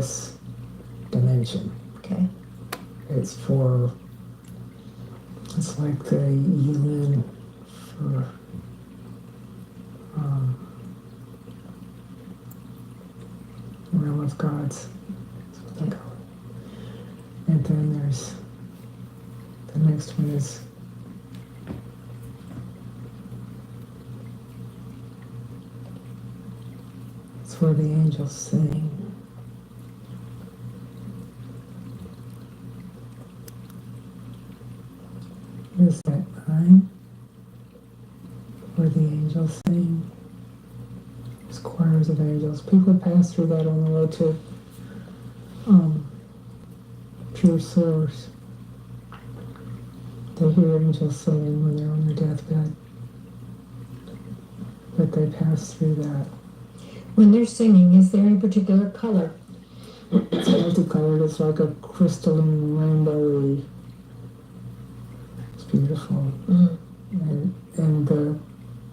this dimension. Okay. It's like the UN for realm of gods. That's what they call it. And then there's the next one is it's where the angels sing. Is that 9? Where the angels sing. There's choirs of angels. People pass through that on the way to pure source. They hear angels singing when they're on their deathbed. But they pass through that. When they're singing, is there any particular color? It's multicolored. It's like a crystalline, rainbowy. It's beautiful. And the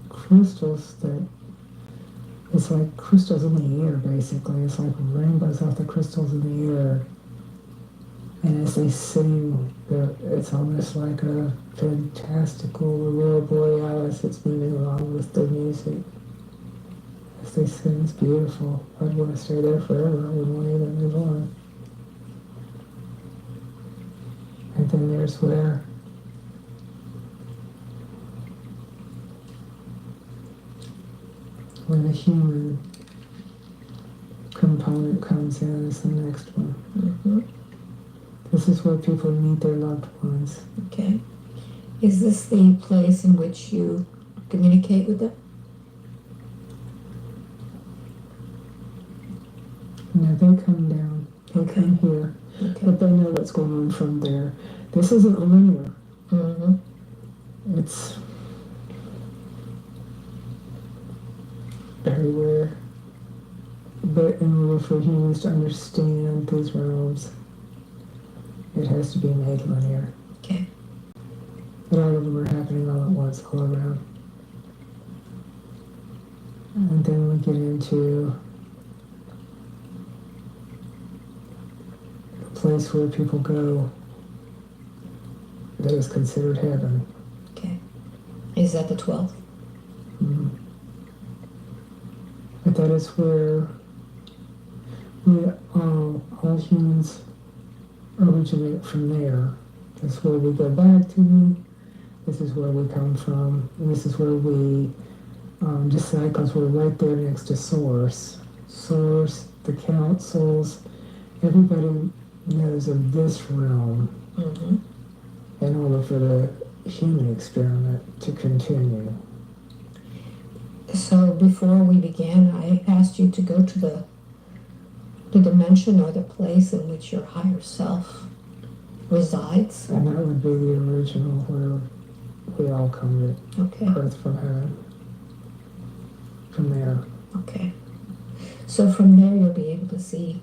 crystals that it's like crystals in the air, basically. It's like rainbows off the crystals in the air. And as they sing, it's almost like a fantastical aurora borealis that's moving along with the music. As they sing, it's beautiful. I'd want to stay there forever. I wouldn't want to even move on. And then there's where the human component comes in is the next one. Mm-hmm. This is where people meet their loved ones. Okay. Is this the place in which you communicate with them? No, they come down. They come here. Okay. But they know what's going on from there. This isn't linear. Mm-hmm. It's everywhere. But in order for humans to understand these realms, it has to be made linear. Okay. But all of them are happening all at once, all around. And then we get into the place where people go that is considered heaven. Okay. Is that the 12th? Mm-hmm. But that is where all humans originate from there. That's where we go back to. This is where we come from. And this is where we decide, because we're right there next to Source. Source, the councils, everybody knows of this realm in order for the human experiment to continue. So before we began, I asked you to go to the dimension or the place in which your higher self resides. And that would be the original where we all come to Okay. Earth from heaven. From there. Okay. So from there you'll be able to see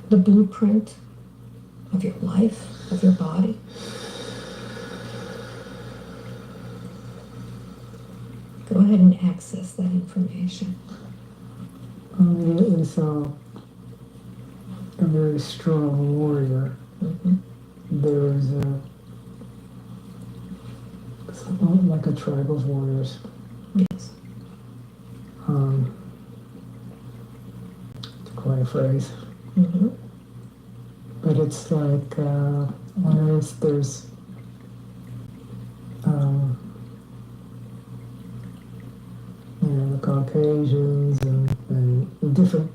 the blueprint of your life, of your body. Go ahead and access that information. It is a very strong warrior. There is something like a tribe of warriors. Yes. To coin a phrase. But it's like on Earth there's the Caucasians and different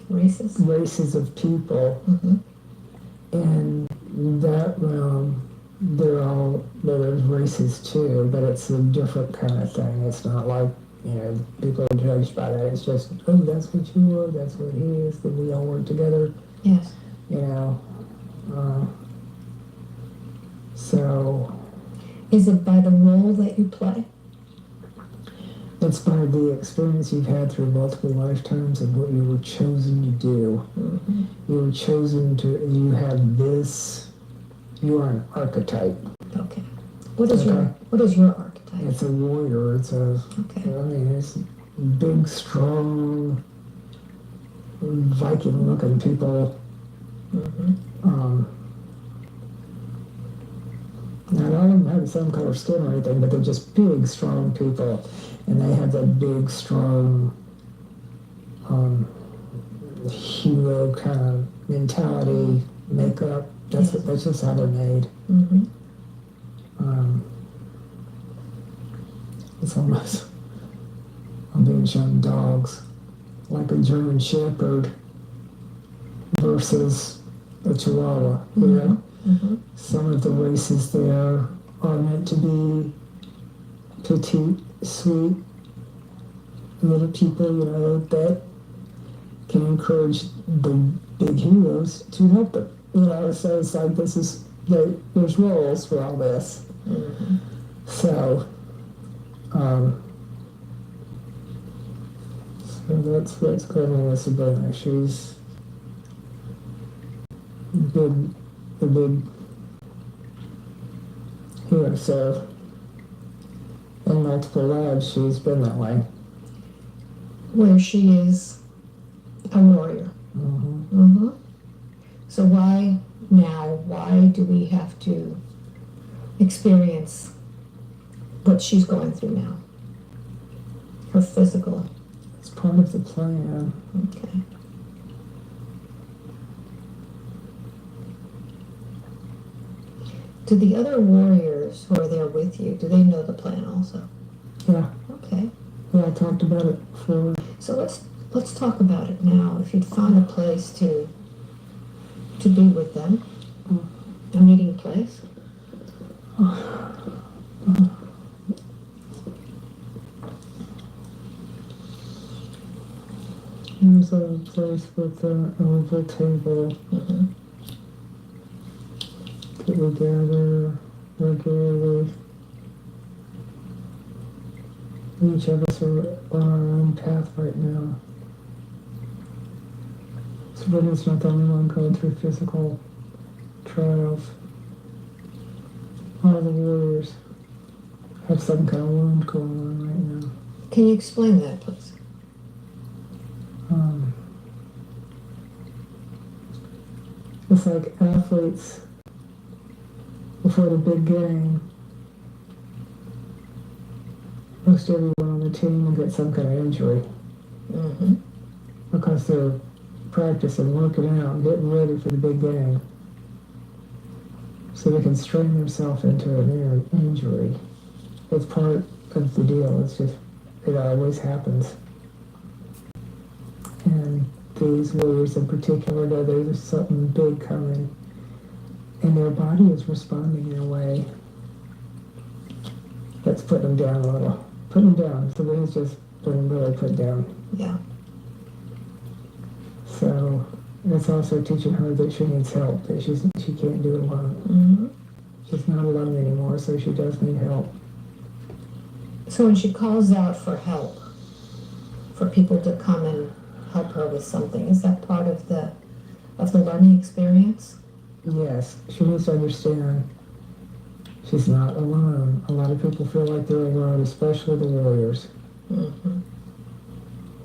races of people. And that realm, there's races too, but it's a different kind of thing. It's not like, people are judged by that. It's just, oh, that's what you are, that's what he is, then we all work together. Yes. So. Is it by the role that you play? It's by the experience you've had through multiple lifetimes and what you were chosen to do. You were chosen to, you have this, you are an archetype. Okay. What is your archetype? It's a warrior. It's a, okay. it's big, strong, Viking-looking people. Not all of them have the same color skin or anything, but they're just big, strong people, and they have that big, strong hero kind of mentality, makeup. That's just how they're made. It's almost, I'm being shown dogs, like a German Shepherd versus a Chihuahua. You know, some of the races there are meant to be petite, sweet little people. You know, that can encourage the big heroes to help them. You know, so it's like there's roles for all this. So, so that's going with Sabrina. She's the big hero. So, in multiple lives, she's been that way. Where she is a warrior. So why do we have to experience what she's going through now? Her physical. It's part of the plan. Okay. Do the other warriors who are there with you, do they know the plan also? Yeah. Okay. Yeah, I talked about it before. So let's talk about it now. If you'd found a place to be with them, a meeting place. There's a place with an oval table that we gather regularly. Each of us are on our own path right now. Sabrina's not the only one going through physical trials. All the warriors have some kind of wound going on right now. Can you explain that, please? It's like athletes before the big game. Most everyone on the team will get some kind of injury because they're practicing, working out, getting ready for the big game. So they can strain themselves into an injury. It's part of the deal. It's just, it always happens. And these warriors in particular know there's something big coming. And their body is responding in a way that's putting them down a little. Putting them down. Sabrina's just been really put down. Yeah. So it's also teaching her that she needs help, that she can't do it alone. She's not alone anymore, so she does need help. So when she calls out for help, for people to come and help her with something, is that part of the learning experience? Yes, she needs to understand she's not alone. A lot of people feel like they're alone, especially the warriors.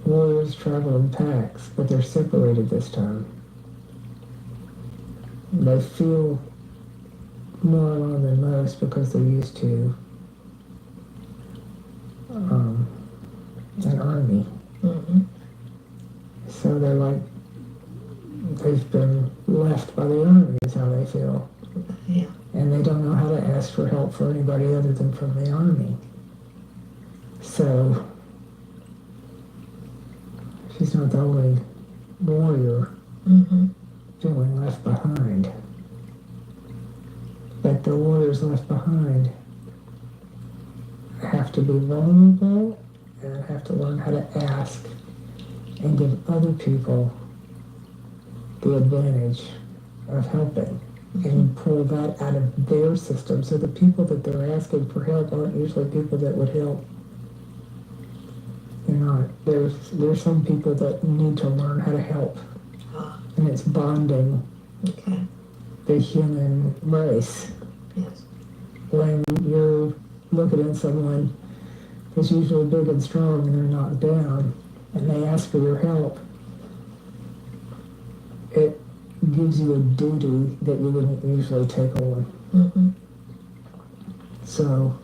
Warriors travel in packs, but they're separated this time. They feel more alone than most because they're used to an army. So they're like, they've been left by the army is how they feel. Yeah. And they don't know how to ask for help for anybody other than from the army. So she's not the only warrior feeling left behind. But the warriors left behind have to be vulnerable and have to learn how to ask and give other people the advantage of helping and pull that out of their system. So the people that they're asking for help aren't usually people that would help. They're not. There's some people that need to learn how to help. And it's bonding the human race. Yes. When you're looking at someone that's usually big and strong and they're knocked down and they ask for your help, gives you a duty that you wouldn't usually take on. Mm-hmm. So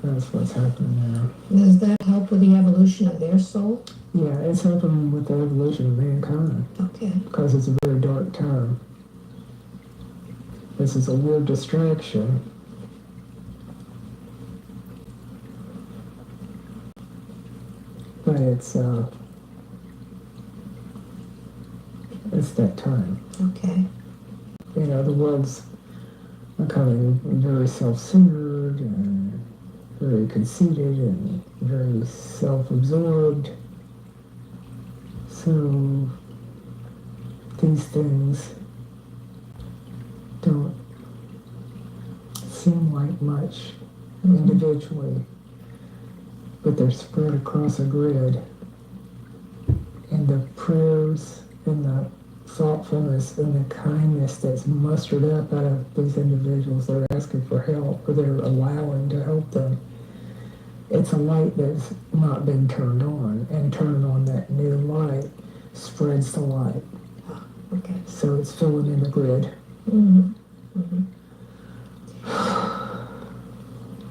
that's what's happening now. Does that help with the evolution of their soul? Yeah, it's happening with the evolution of mankind Okay. because it's a very dark time. This is a weird distraction. But it's that time. Okay. You know, the world's becoming very self-centered and very conceited and very self-absorbed. So these things don't seem like much individually, but they're spread across a grid. And the prayers and the thoughtfulness and the kindness that's mustered up out of these individuals that are asking for help or they're allowing to help them, it's a light that's not been turned on, and turning on that new light spreads the light. Okay. So it's filling in the grid. Mm-hmm. Mm-hmm.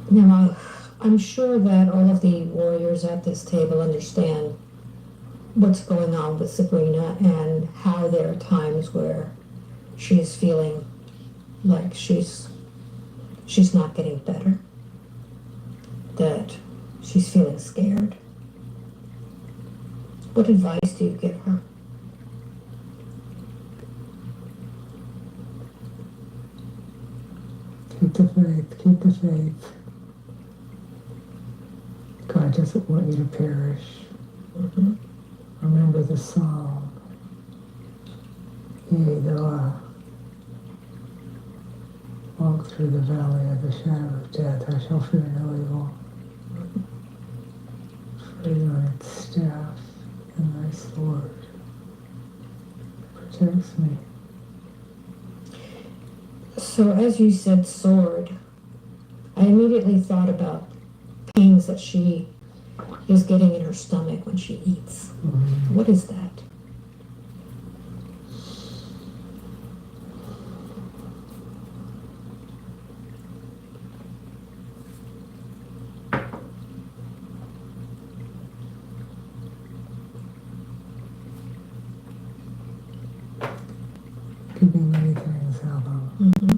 Now, I'm sure that all of the warriors at this table understand what's going on with Sabrina and how there are times where she's feeling like she's not getting better, that she's feeling scared. What advice do you give her? Keep the faith, keep the faith. God doesn't want you to perish. Mm-hmm. Remember the song. Yea, though I walk through the valley of the shadow of death, I shall fear no evil. For you and its staff and thy sword protects me. So as you said sword, I immediately thought about pains that she is getting in her stomach when she eats. Mm-hmm. What is that? Could be many things, Alba. Mm-hmm.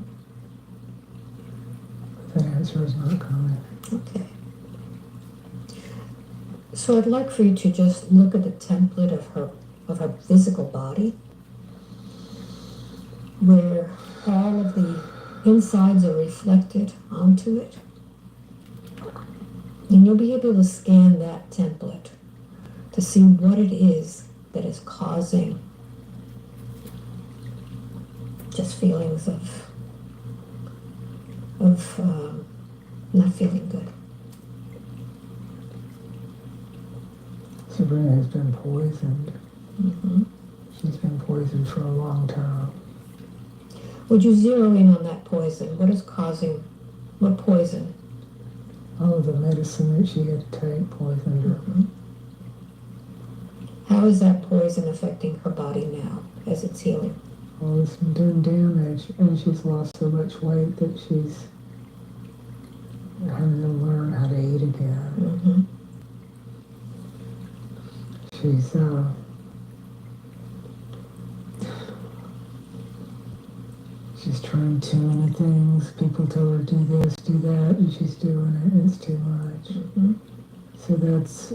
But that answer is not coming. Okay. So I'd like for you to just look at the template of her physical body, where all of the insides are reflected onto it. And you'll be able to scan that template to see what it is that is causing just feelings of not feeling good. Sabrina has been poisoned. Mm-hmm. She's been poisoned for a long time. Would you zero in on that poison? What is causing, what poison? All of the medicine that she had to take poisoned her. Mm-hmm. How is that poison affecting her body now as it's healing? Well, it's been doing damage, and she's lost so much weight that she's having to learn how to eat again. Mm-hmm. She's trying too many things. People tell her do this, do that, and she's doing it, and it's too much. Mm-hmm. So that's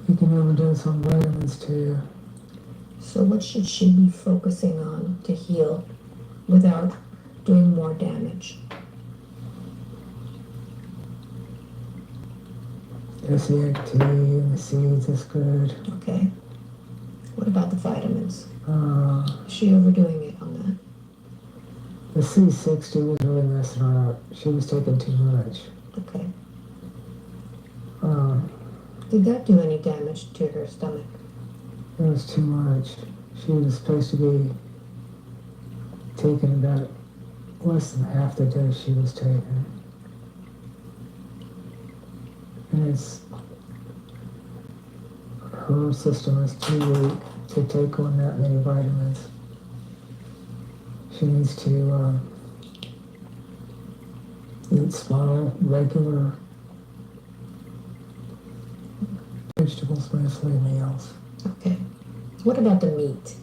you can overdose on vitamins too. So what should she be focusing on to heal without doing more damage? SEAT and the seeds is good. Okay. What about the vitamins? Is she overdoing it on The C60 was really messing her up. She was taking too much. that? Okay. Uh, Did that do any damage to her stomach? It was too much. She was supposed to be taking about less than half the dose she was taking. And her system is too weak to take on that many vitamins. She needs to eat small, regular vegetables, mostly meals. Okay. What about the meat?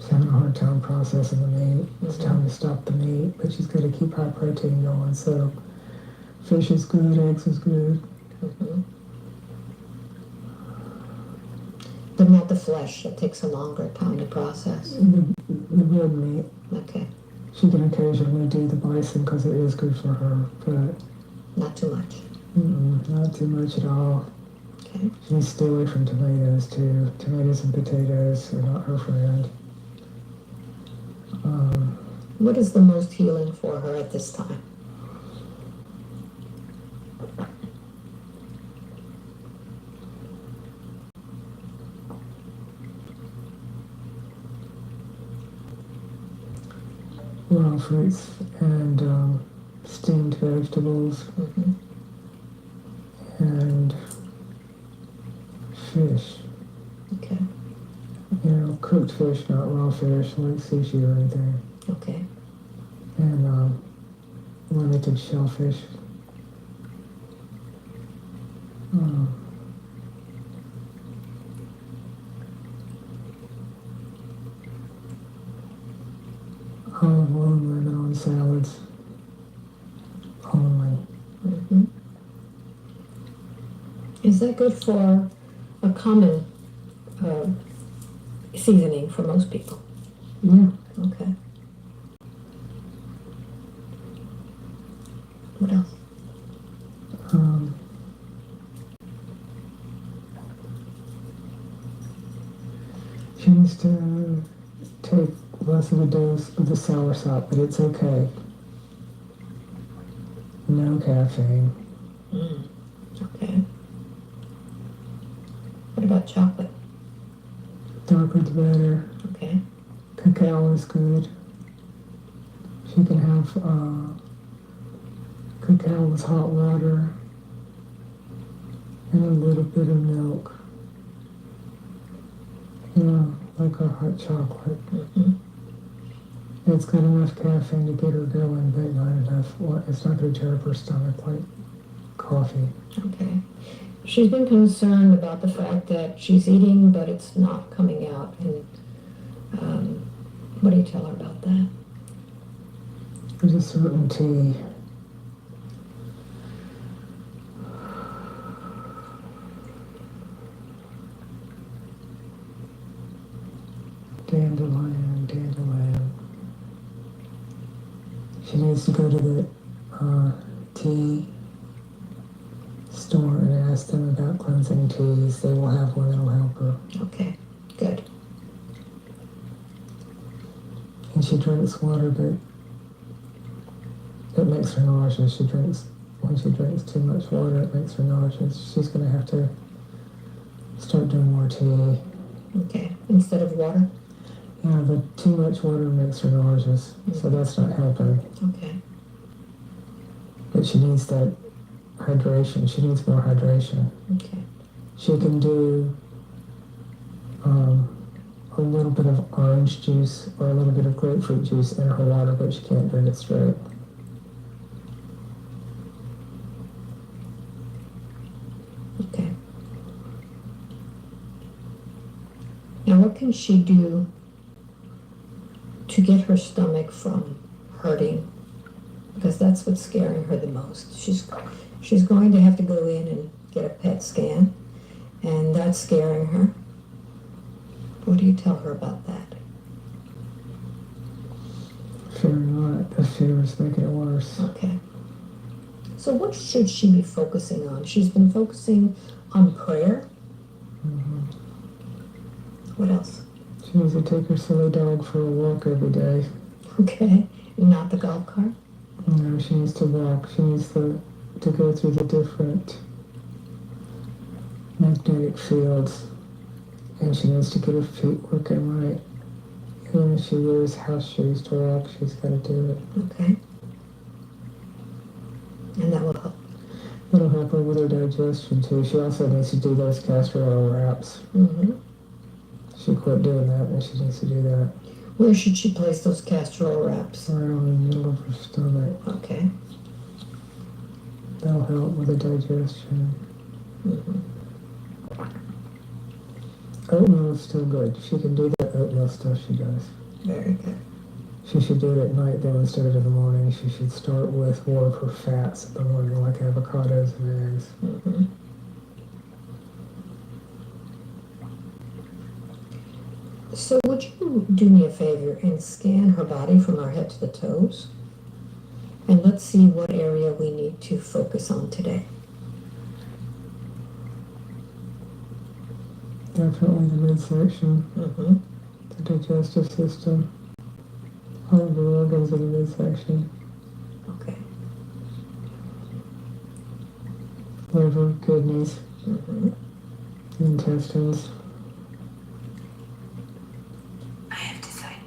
She's having a hard time processing the meat. It's time to stop the meat, but she's got to keep high protein going. So fish is good, eggs is good. Mm-hmm. But not the flesh. It takes a longer time to process. The red meat. Okay. She can occasionally do the bison because it is good for her, but Not too much. not too much at all. Okay. She needs to stay away from tomatoes too. Tomatoes and potatoes are not her friend. What is the most healing for her at this time? Raw fruits and steamed vegetables Mm-hmm. and fish. Okay. You know, cooked fish, not raw fish like sushi or anything. Okay. And limited shellfish. Olive oil and lemon on salads. Only. Mm-hmm. Is that good for a common seasoning for most people? Yeah. Okay. What else? She needs to take less of a dose of the sour sop, but it's okay. No caffeine. Okay. What about chocolate? Darker the better. Okay. Cacao is good. She can have cacao with hot water and a little bit of milk. Yeah, like a hot chocolate. Mm-hmm. It's got enough caffeine to get her going, but not enough. Well, it's not going to tear up her stomach like coffee. Okay. She's been concerned about the fact that she's eating, but it's not coming out. And what do you tell her about that? There's a certain tea. Dandelion, dandelion. She needs to go to the tea store and ask them about cleansing teas. They will have one that'll help her. Okay. Good. And she drinks water, but it makes her nauseous. When she drinks too much water, it makes her nauseous. She's going to have to start doing more tea. Okay. Instead of water? Yeah, but too much water makes her nauseous, so that's not helping. Okay. But she needs that hydration. She needs more hydration. Okay. She can do a little bit of orange juice or a little bit of grapefruit juice in her water, but she can't drink it straight. Okay. Now, what can she do to get her stomach from hurting? Because that's what's scaring her the most. She's going to have to go in and get a PET scan, and that's scaring her. What do you tell her about that? Fear not. The fear is making it worse. Okay. So what should she be focusing on? She's been focusing on prayer. Mm-hmm. What else? She needs to take her silly dog for a walk every day. Okay. Not the golf cart? No, she needs to walk. She needs to go through the different magnetic fields. And she needs to get her feet working right. And when she wears house shoes to walk, she's got to do it. Okay. And that will help. It'll help her with her digestion too. She also needs to do those castor oil wraps. Mm-hmm. She quit doing that, and she needs to do that. Where should she place those castor oil wraps? Right on the middle of her stomach. Okay. That'll help with the digestion. Mm-hmm. Oatmeal is still good. She can do that oatmeal stuff she does. Very good. She should do it at night though instead of in the morning. She should start with more of her fats in the morning, like avocados and eggs. Mm-hmm. So would you do me a favor and scan her body from her head to the toes? And let's see what area we need to focus on today. Definitely the midsection, Mm-hmm. the digestive system, all of the organs in the midsection, Okay. liver, kidneys, Mm-hmm. intestines. I have decided.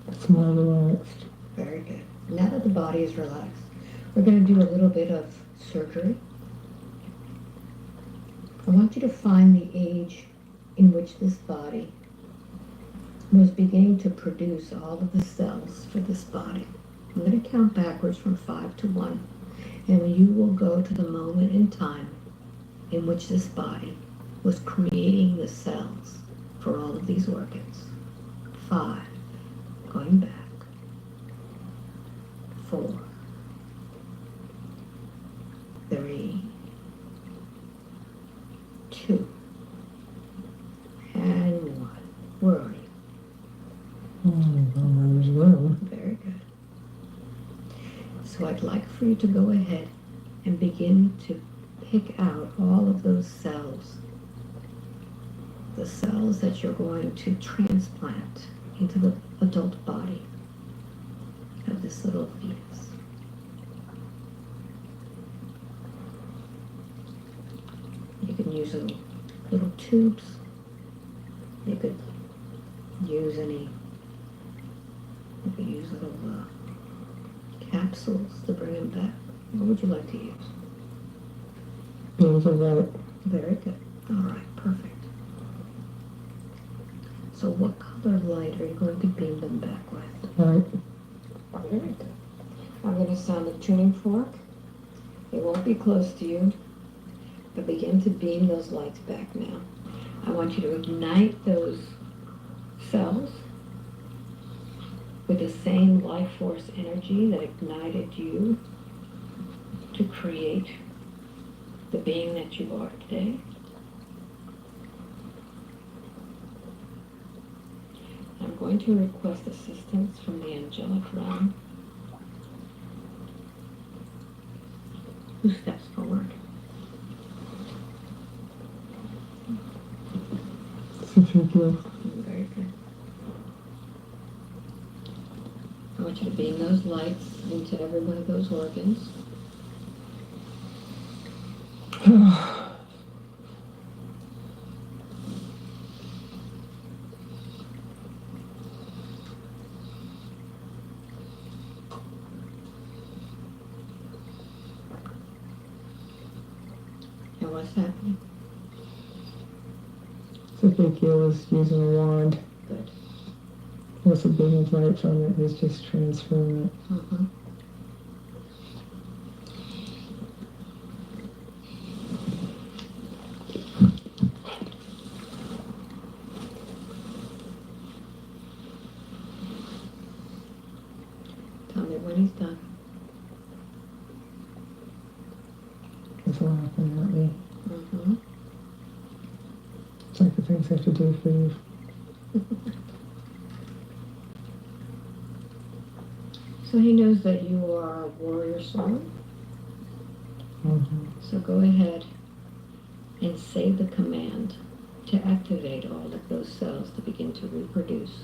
It's more relaxed. Very good. Now that the body is relaxed, we're going to do a little bit of surgery. I want you to find the age in which this body was beginning to produce all of the cells for this body. I'm going to count backwards from 5 to 1, and you will go to the moment in time in which this body was creating the cells for all of these organs. 5, going back. 4, 3, 2, and 1. Where are you? Mother's womb. Very good. So I'd like for you to go ahead and begin to pick out all of those cells, the cells that you're going to transplant into the adult body of this little fetus. You can use little tubes. You could use any. You could use little capsules to bring them back. What would you like to use? Those are right. Very good. All right, perfect. So what color light are you going to beam them back with? Right. Very good. I'm going to sound a tuning fork. It won't be close to you, but begin to beam those lights back now. I want you to ignite those cells with the same life force energy that ignited you to create the being that you are today. I'm going to request assistance from the angelic realm. Who steps forward? Sufficient. Very good. I want you to beam those lights into every one of those organs. And what's happening? Sufficient is using a wand. Good. What's a beam of light from it is just transferring it. Uh-huh. Tell me when he's done. It's laughing at me. Mm-hmm. It's like the things I have to do for you. So he knows that you are a warrior soul. Mm-hmm. So go ahead and say the command to activate all of those cells to begin to reproduce.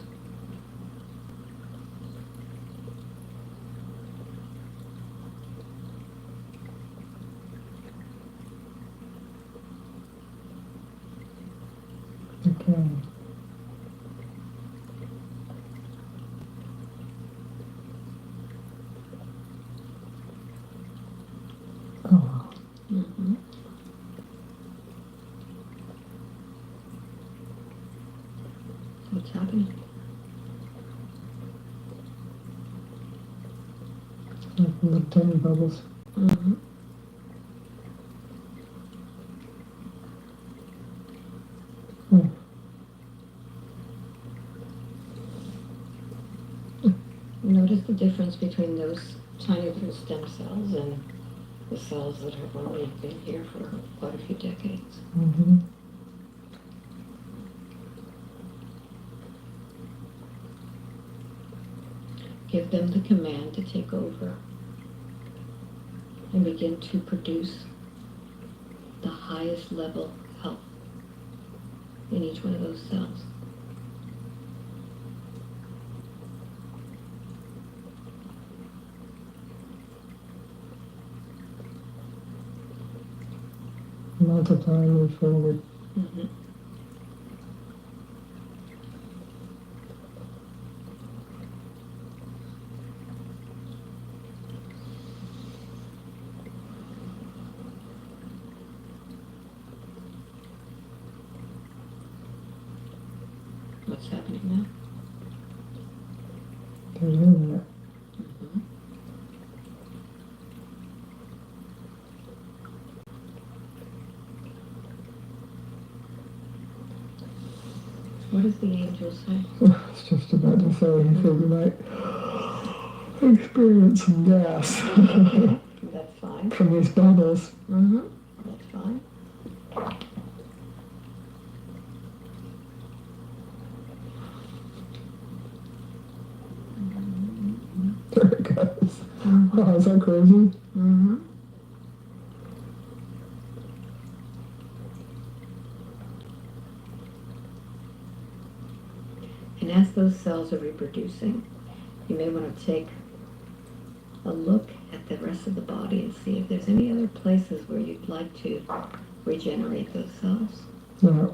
Okay. Oh, Mm-hmm. What's happening? like little tiny bubbles. Mm-hmm. Hmm. Notice the difference between those tiny little stem cells and the cells that have only been here for quite a few decades. Mm-hmm. Give them the command to take over and begin to produce the highest level health in each one of those cells. Multiply and move forward. Mm-hmm. What's happening now? They're doing that. Mm-hmm. What does the angel say? I was just about to say, he said you might experience some gas That's fine. from these bubbles. Mm-hmm. That's fine. There it goes. Mm-hmm. Oh, is that crazy? Mm-hmm. And as those cells are reproducing, you may want to take a look at the rest of the body and see if there's any other places where you'd like to regenerate those cells. Yeah.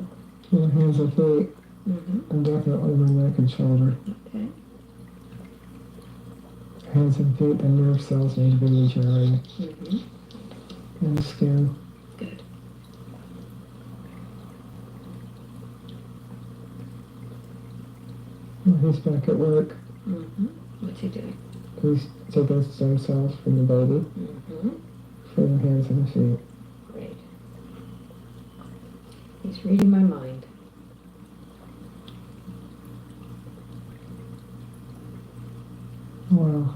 Your hands and feet, Mm-hmm. and definitely my neck and shoulder. Okay. Hands and feet, the nerve cells need to be regenerated. Mm-hmm. And the skin. Good. Well, he's back at work. Mm-hmm. What's he doing? He's taking stem cells from the baby Mm-hmm. for the hands and the feet. Great. He's reading my mind. Wow.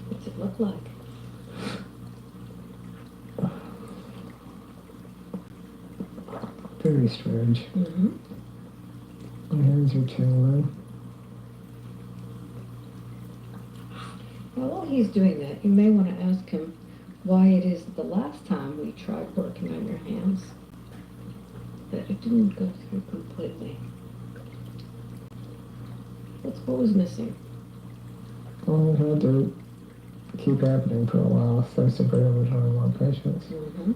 What's it look like? Very strange. Mm-hmm. My hands are tingling. Well, while he's doing that, you may want to ask him why it is that the last time we tried working on your hands that it didn't go through completely. What was missing? Well, it had to keep happening for a while, so to be able to learn more patience. Mm-hmm.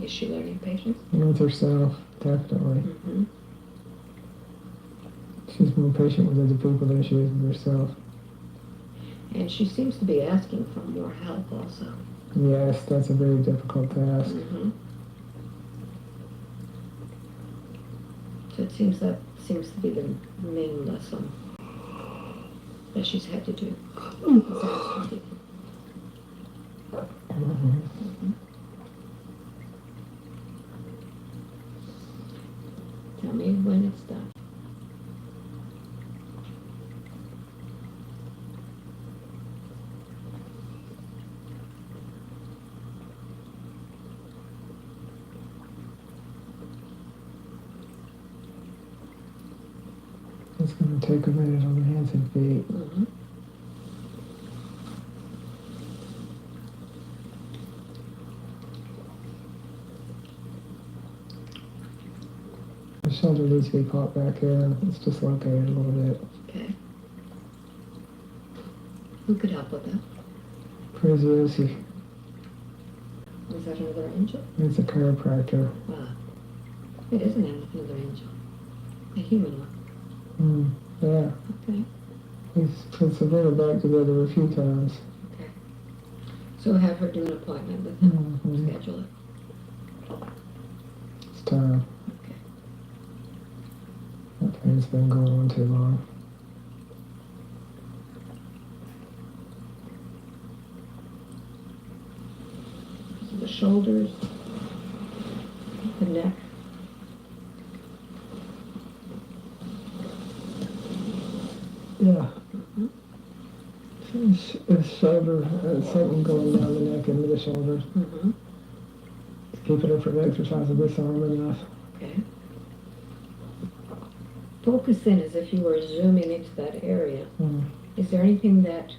Is she learning patience? With herself, definitely. Mm-hmm. She's more patient with other people than she is with herself. And she seems to be asking for more help also. Yes, that's a very difficult task. Mm-hmm. So it seems that seems to be the main lesson that she's had to do. Is ask for people. Mhm. Tell me when it's done. It's going to take a minute on the hands and feet. Mm-hmm. The shoulder needs to be popped back in. It's dislocated a little bit. Okay. Who could help with that? Crazy Lucy. Is that another angel? It's a chiropractor. It isn't another angel. A human one. Yeah. Okay. He's put Savannah back together a few times. Okay. So have her do an appointment with him, Mm-hmm. schedule it. It's time. Okay. That pain's been going on too long. The shoulders, the neck. Yeah. Mm-hmm. His shoulder, something going down the neck into the shoulders. Mm-hmm. Keeping her from exercising this arm enough. Okay. Focus in as if you were zooming into that area. Mm. Is there anything that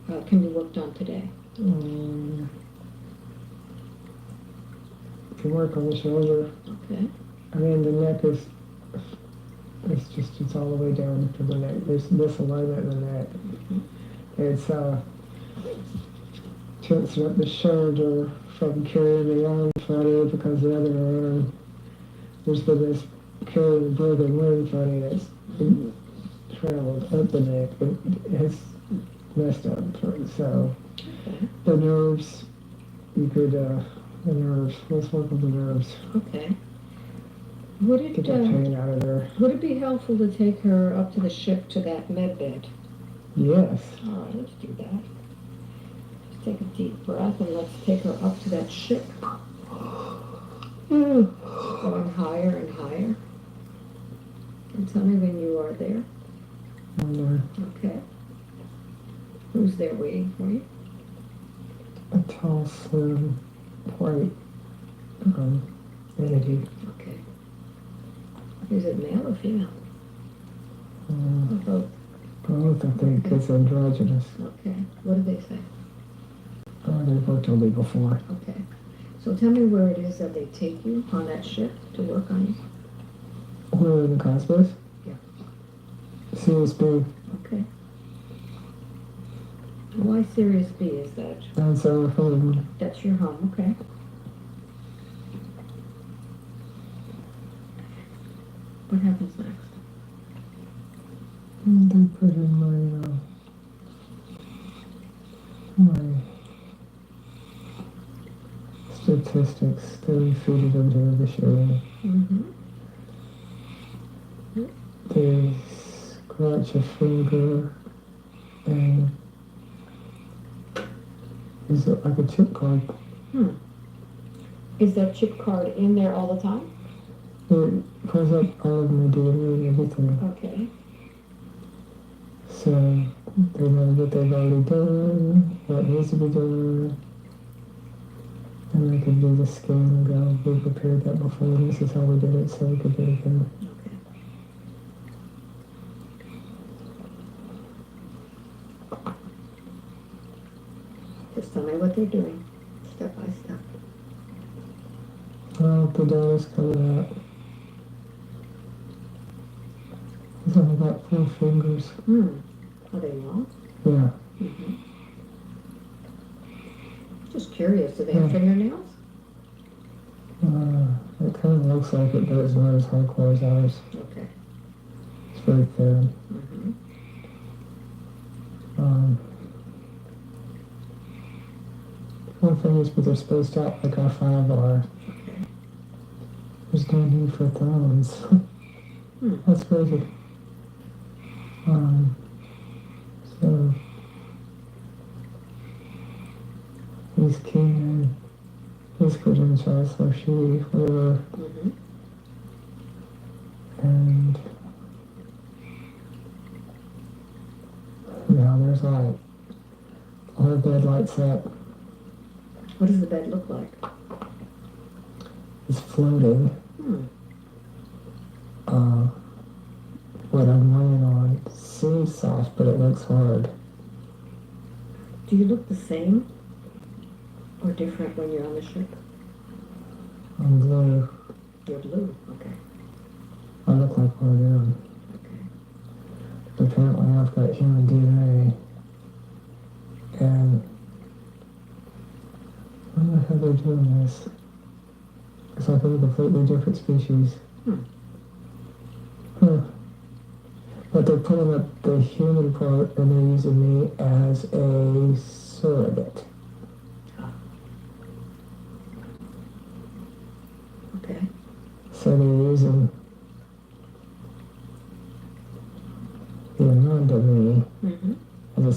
can be worked on today? Can work on the shoulder. Okay. I mean, the neck is, it's all the way down to the neck. There's misalignment in the neck. It's, tilting up the shoulder from carrying the arm funny because the other arm, there's been this carrying the broken limb funny that's traveled up the neck. It has messed up. So, the nerves, you could, the nerves, let's work on the nerves. Okay. Would it, Get that pain out of there. would it be helpful to take her up to the ship to that med bed? Yes. All right, let's do that. Just take a deep breath and let's take her up to that ship. Going higher and higher. And tell me when you are there. Okay. Who's there waiting for you? A tall, slim, white entity. Okay. Is it male or female? Or both? Both, I think, it's androgynous. Okay. What do they say? They've worked on me before. Okay. So tell me where it is that they take you on that ship to work on you. We're in the cosmos? Yeah. Sirius B. Okay. Why Sirius B is that? That's our home. That's your home, okay. What happens next? They put in my statistics. They feed them to the show. Mm-hmm. They scratch a finger and is it like a chip card? Is that chip card in there all the time? It pulls up all of my DNA and everything. Okay. So they know what they've already done, what needs to be done, and they can do the scan and go, we prepared that before, and this is how we did it, so we could do it again. Okay. Just tell me what they're doing, step by step. Well, the data's coming out. He's only got 4 fingers. Are they long? Yeah. Mm-hmm. Just curious, do they have fingernails? It kind of looks like it, but it's not as hardcore as ours. Okay. It's very thin. Mm-hmm. One thing is, but they're spaced out like our 5 are. Okay. There's no need for thumbs. That's crazy. So he's keen in his credentials, or she, whatever, Mm-hmm. and now there's light. Our bed lights up. What does the bed look like? It's floating. What I'm laying on seems soft, but it looks hard. Do you look the same or different when you're on the ship? I'm blue. You're blue. Okay. I look like one of them. Okay. Apparently I've got human DNA. And I don't know how they're doing this. It's like I'm a completely different species. But they're pulling up the human part and they're using me as a surrogate.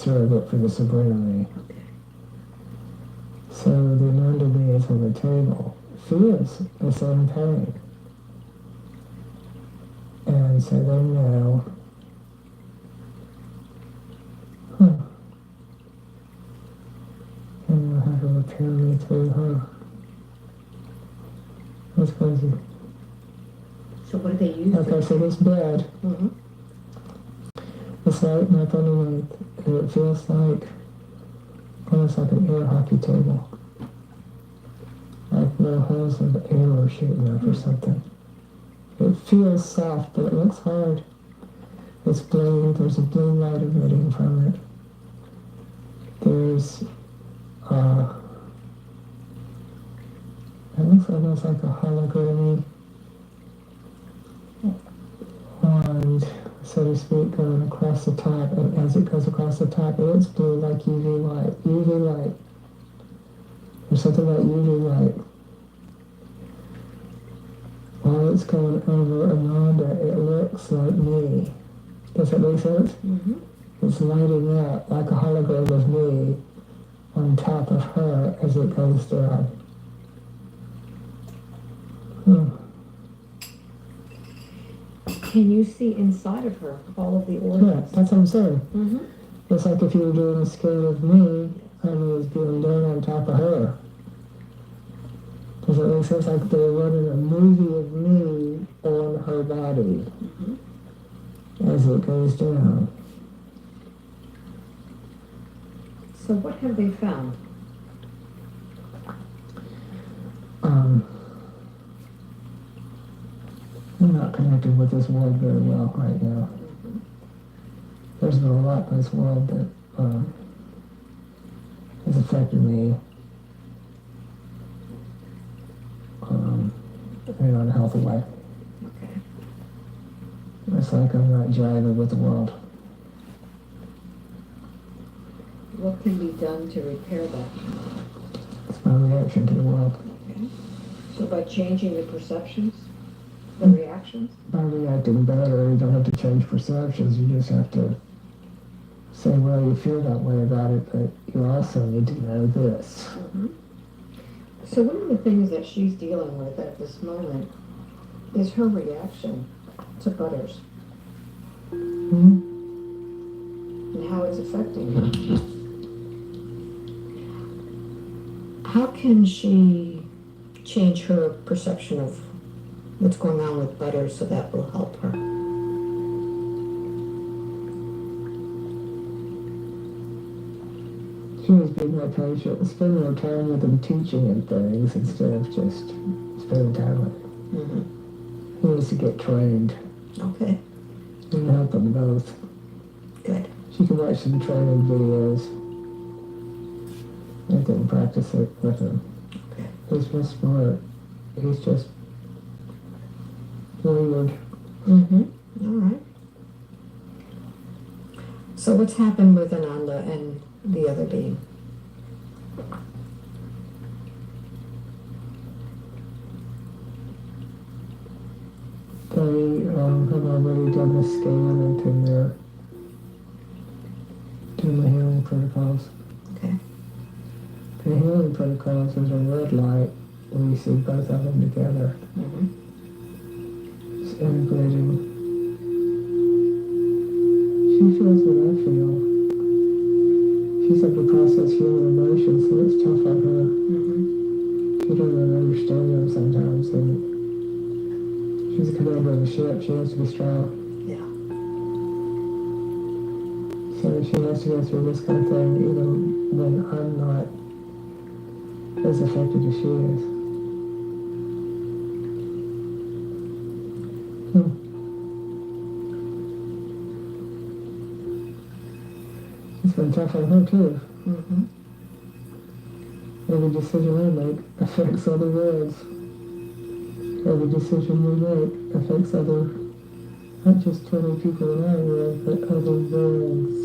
through, but for the Sabrina me. So the Amanda me is on the table, feels the same pain. And so they know, and they'll have to repair me through her. That's crazy. So what do they use? Okay, so this bed, Mm-hmm. it's right up underneath, and it feels like almost like an air hockey table. Like little holes of air are shooting up or something. It feels soft, but it looks hard. It's blue, there's a blue light emitting from it. There's, it looks almost like a holography wand, so to speak, going across the top, and as it goes across the top, it looks blue like UV light. UV light. There's something about UV light. While it's going over Ananda, it looks like me. Does that make sense? Mm-hmm. It's lighting up like a hologram of me on top of her as it goes down. Can you see inside of her all of the Yeah, organs? that's what I'm saying. Mm-hmm. It's like if you were doing a scan of me, and it was being done on top of her. Does it make sense? Like they were running a movie of me on her body as it goes down. So what have they found? I'm not connected with this world very well right now. There's been a lot in this world that has affected me in an unhealthy way. Okay. It's like I'm not jiving with the world. What can be done to repair that? It's my reaction to the world. Okay. So by changing the perceptions, the reactions? By reacting better, you don't have to change perceptions. You just have to say, well, you feel that way about it, but you also need to know this. Mm-hmm. So one of the things that she's dealing with at this moment is her reaction to Butters Hmm? and how it's affecting her. How can she change her perception of what's going on with Butters so that will help her? She was being more patient, spending more time with them teaching him things instead of just spending time with him. Mm-hmm. He needs to get trained Okay, and help them both. good. She can watch some training videos and then practice it with him. Okay. He's just smart. He's just weird. Mm-hmm. All right. So what's happened with Ananda and the other being? They have already done a scan into their doing the healing protocols. Okay. The healing protocols is a red light when you see both of them together. Mm-hmm. It's integrating. She feels what I feel. She's able to process human emotions, so it's tough on her. Mm-hmm. She doesn't understand them sometimes, and she's a commander of the ship. She has to be strong. Yeah. So she has to go through this kind of thing even when I'm not as affected as she is. It's been tough on her too. Mm-hmm. Every decision I make affects other worlds. Every decision we make affects other, not just 20 people in our world, but other worlds.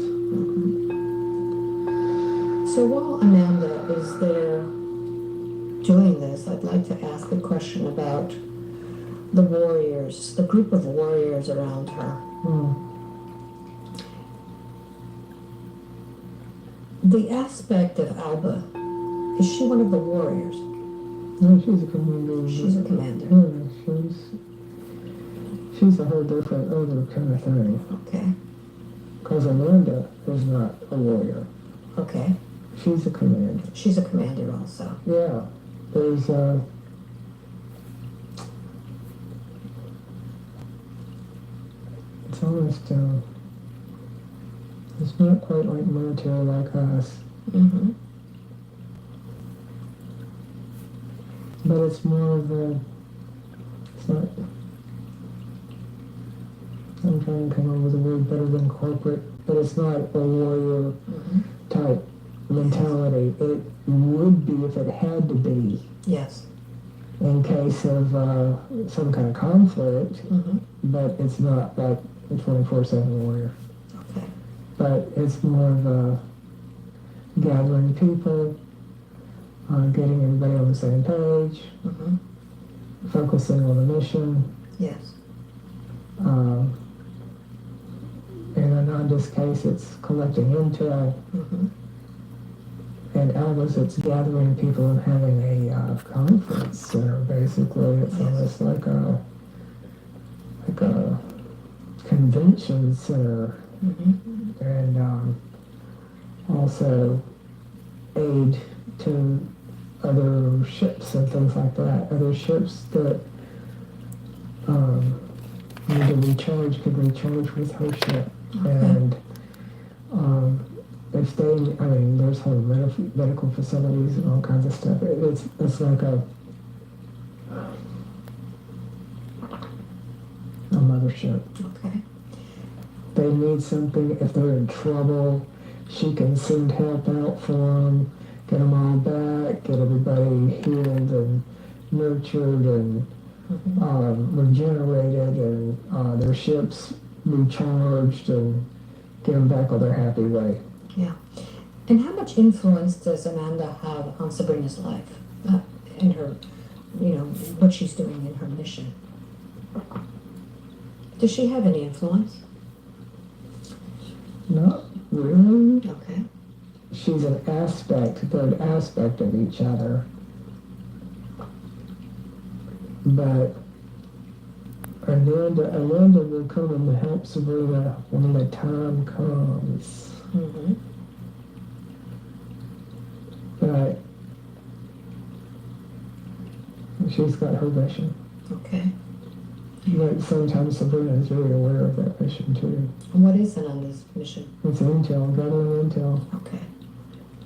So while Amanda is there doing this, I'd like to ask a question about the warriors, the group of warriors around her. The aspect of Alba, is she one of the warriors? No, she's a commander. She's a commander. Yeah, she's a whole different other kind of thing. Okay, Because Amanda is not a warrior. okay. She's a commander. She's a commander also. Yeah, there's it's almost it's not quite like military like us, Mm-hmm. but it's more of a, it's not, I'm trying to come up with a word better than corporate, but it's not a warrior Mm-hmm. type mentality. It would be if it had to be Yes. in case of some kind of conflict, Mm-hmm. but it's not like a 24/7 warrior. Okay. But it's more of a gathering people, getting everybody on the same page, Mm-hmm. focusing on the mission. Yes. In Ananda's case, it's collecting intel. Mm-hmm. And Alba's, it's gathering people and having a conference center, basically. It's Yes. almost like a convention center. Mm-hmm. And also aid to other ships and things like that. Other ships that need to recharge could recharge with her ship. Okay. And if they, I mean, there's whole medical facilities and all kinds of stuff. It's like a mothership. Okay. They need something, if they're in trouble, she can send help out for them, get them all back, get everybody healed and nurtured and regenerated, and their ships recharged, and get them back on their happy way. Yeah. And how much influence does Amanda have on Sabrina's life, in her, what she's doing in her mission? Does she have any influence? Not really. Okay. She's an aspect, third aspect of each other. But Amanda will come and help Sabrina when the time comes. Mm-hmm. But she's got her mission. Okay. But sometimes Sabrina is very aware of that mission too. And what is Ananda's mission? It's intel, gathering intel. Okay.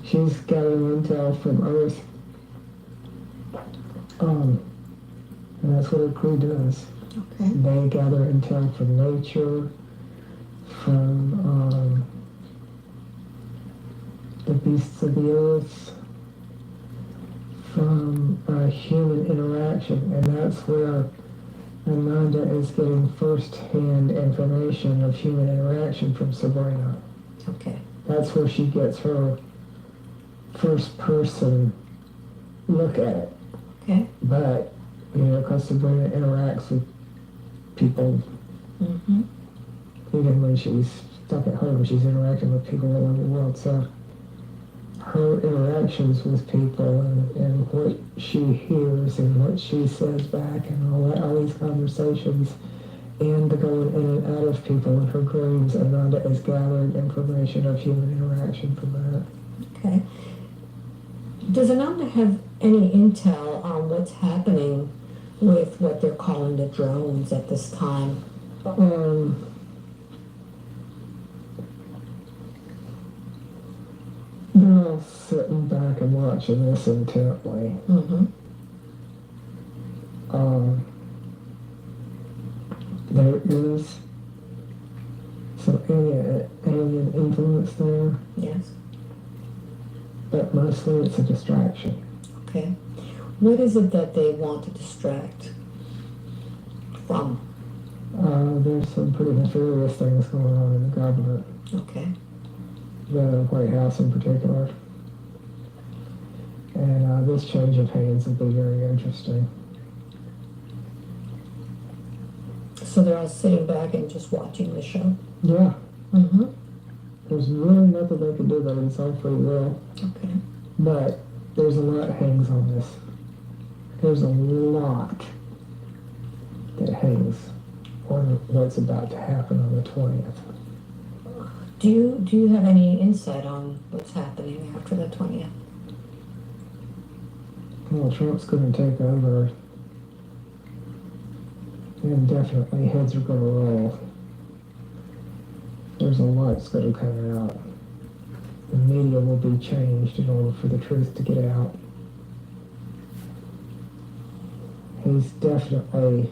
She's gathering intel from Earth. And that's what her crew does. Okay. They gather intel from nature, from the beasts of the earth, from human interaction, and that's where Amanda is getting first-hand information of human interaction from Sabrina. Okay. That's where she gets her first-person look at it. Okay. But, because Sabrina interacts with people, Mm-hmm. even when she's stuck at home, she's interacting with people all over the world. So her interactions with people and what she hears and what she says back and all these conversations and the going in and out of people in her dreams, Ananda is gathering information of human interaction from that. Okay. Does Ananda have any intel on what's happening with what they're calling the drones at this time? They're all sitting back and watching this intently. Mm-hmm. There is some alien influence there, Yes. but mostly it's a distraction. Okay. What is it that they want to distract from? There's some pretty nefarious things going on in the government, Okay. the White House in particular. And this change of hands will be very interesting. So they're all sitting back and just watching the show? Yeah, Mm-hmm. There's really nothing they can do about it. It's all free will. Okay. But there's a lot hangs on this. There's a lot that hangs on what's about to happen on the 20th. Do you have any insight on what's happening after the 20th? Well, Trump's going to take over. And definitely heads are going to roll. There's a lot that's going to come out. The media will be changed in order for the truth to get out. He's definitely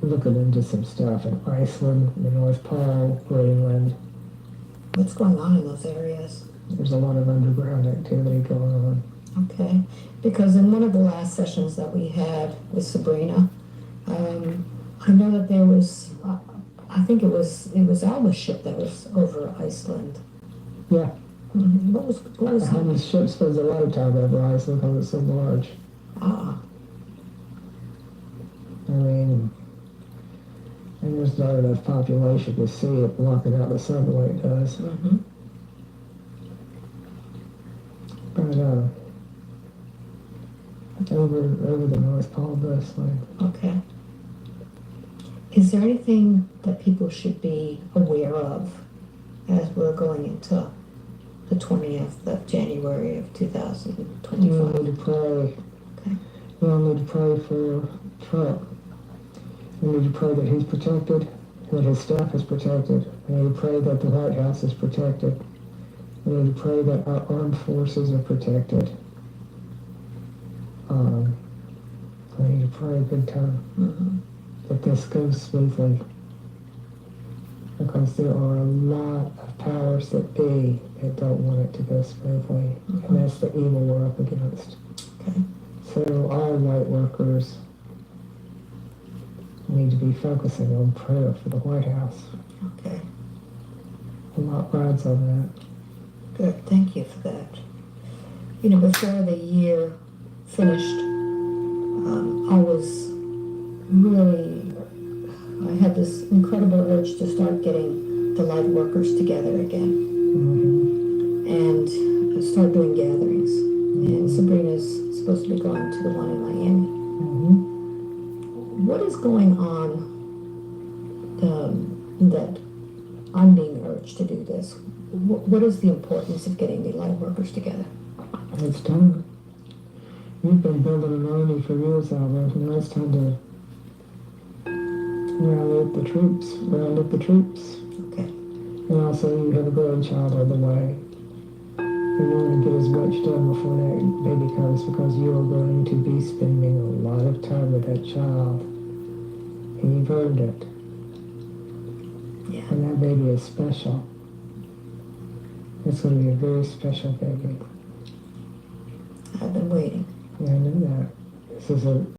looking into some stuff in Iceland, the North Pole, Greenland. What's going on in those areas? There's a lot of underground activity going on. Okay, because in one of the last sessions that we had with Sabrina, I know that there was, I think it was Alma's ship that was over Iceland. Yeah. Mm-hmm. What was The ship spends a lot of time over Iceland because it's so large. Ah, I mean, and there's not enough population to see it blocking out the sun the way it does. mm-hmm. But over the North Pole mostly. Okay. Is there anything that people should be aware of as we're going into the 20th of January of 2025? You need to pray. Okay. You all need to pray for Trump. You need to pray that he's protected, that his staff is protected. You need to pray that the White House is protected. You need to pray that our armed forces are protected. I need to pray big time Mm-hmm. that this goes smoothly. Because there are a lot of powers that be that don't want it to go smoothly. Mhm. And that's the evil we're up against. Okay. So all white workers need to be focusing on prayer for the White House. Okay. A lot rides on that. Good. Thank you for that. You know, before the year finished, I was really, I had this incredible urge to start getting the light workers together again Mm-hmm. and start doing gatherings. And Sabrina's supposed to be going to the one in Miami. Mm-hmm. What is going on that I'm being urged to do this? What is the importance of getting the light workers together? It's time. You've been building an army for years, Albert. Now it's time to rally up the troops. Round up the troops. Okay. And also, you have a grandchild on the way. And you want to get as much done before that baby comes because you are going to be spending a lot of time with that child. And you've earned it. Yeah. And that baby is special. It's going to be a very special baby. I've been waiting. Yeah, I know that. This is a